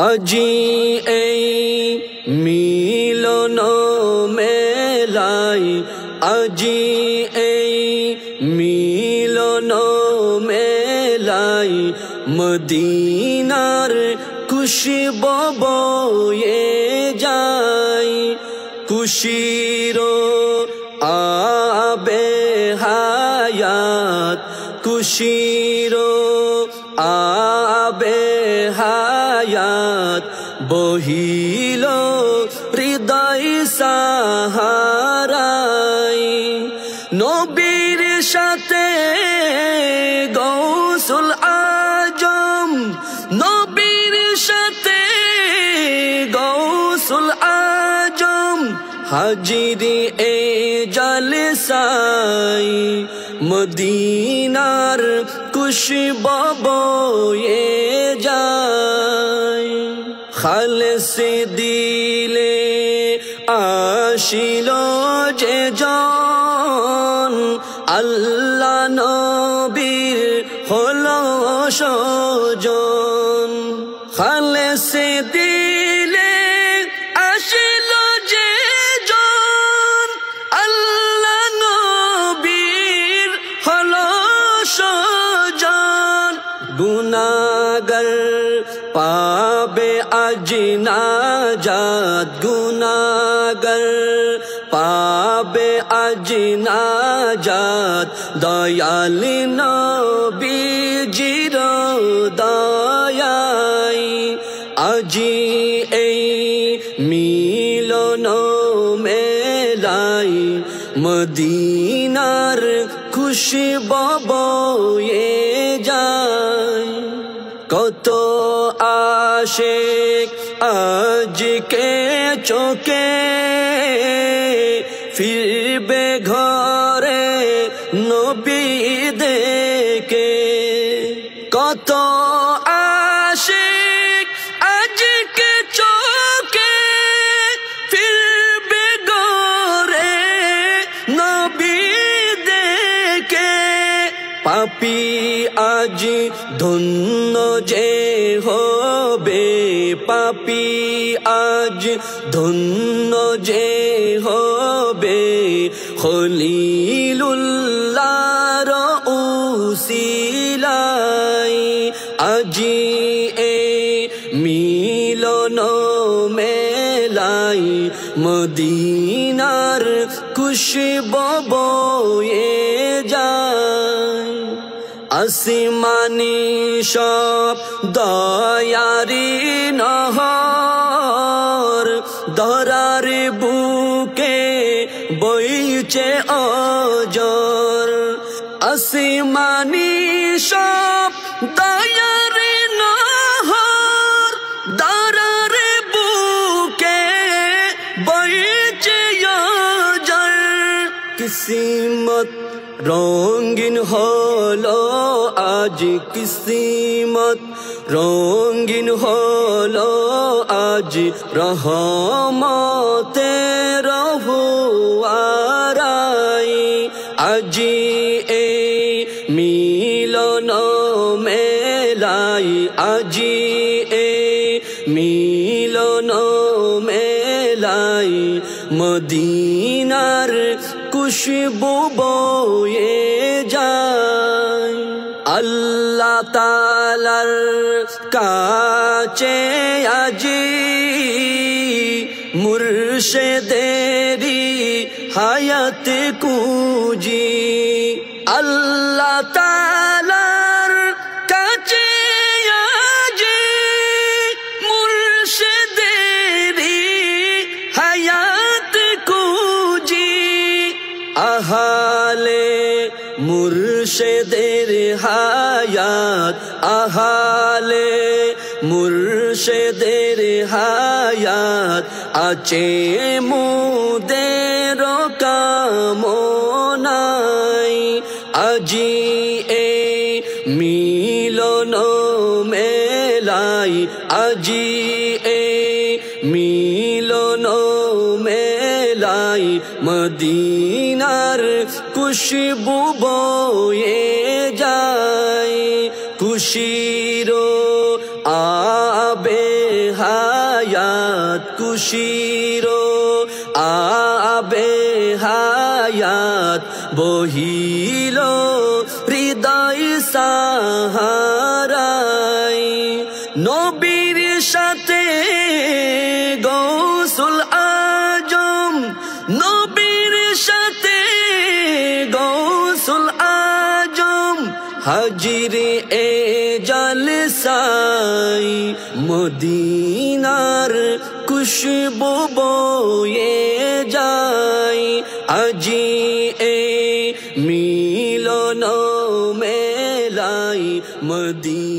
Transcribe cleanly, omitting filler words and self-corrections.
আজি এই মিলন মেলাই, আজি এই মিলন মেলাই, মদিনার খুশবু বয়ে যায়। খুশির আবে হায়াত, খুশির আবে হায়াত, বহিল হৃদয় সাহারাই। নবীর সাথে গৌসুল আজম, নবীর সাথে গৌসুল আজম, হাজিরি এ জলসাই। মদিনার খুশবু বয়ে যায়। খালেস দিলে আসিল যে জন, আল্লাহ নবীর হলো সজন। খালেস দিলে আসিল যে জন, আল্লাহ নবীর হলো সজন। গুনাহগার পাবে আজ নাজাত, গুনাহগার পাবে আজ নাজাত, দয়াল নবীজির দয়াই। আজি এই মিলন মেলাই, মদিনার খুশবু বয়ে যায়। কত আশিক আজকে চোখে ফিরবে ঘরে নবী দেখে। কত আশিক আজকে চোখে ফিরবে ঘরে নবী দেখে। পাপী আজ ধন্য যে হবে, পাপী আজ ধন্য যে হবে, খলিলুল্লাহর উসিলাই। আজি এই মিলন মেলাই, মদিনার খুশবু বয়ে যায়। আসমানি সব দয়ারি নহর, ধরার বুকে বইছে অজর। আসমানি সব দয়ারি নহর, ধরার বুকে বইছে অজর। কিসমত রঙিন হলো আজ, কিসমত রঙিন হলো আজ, রহমতের ফোয়ারাই। আজি এই মিলন মেলাই, আজি এই মিলন মেলাই, মদিনার খুশবু বয়ে যায়। আল্লাহ তাআলার কাছে আজি মুর্শিদেরি হায়াত কুজি। আল্লাহ তাআলার কাছে আজি মুর্শিদেরি হায়াত কুজি। আহালে মুর্শিদের হায়াত, আহালে মুর্শিদের হায়াত, আছে মুদের কামনাই। আজি এই মিলন মেলাই, আজি এই মিলন মেলাই, মদিনার খুশবু বয়ে যায়। খুশির আবে হায়াত খুশিরো আবে হায়াত বহিল হৃদয় সাহারাই নবীর সাথে গৌসুল আজম নবীর সাথে গৌসুল আজম হাজিরে এ জলসাই মদিনার খুশবু বয়ে যায় আজি এ মিলন মেলাই মদিনা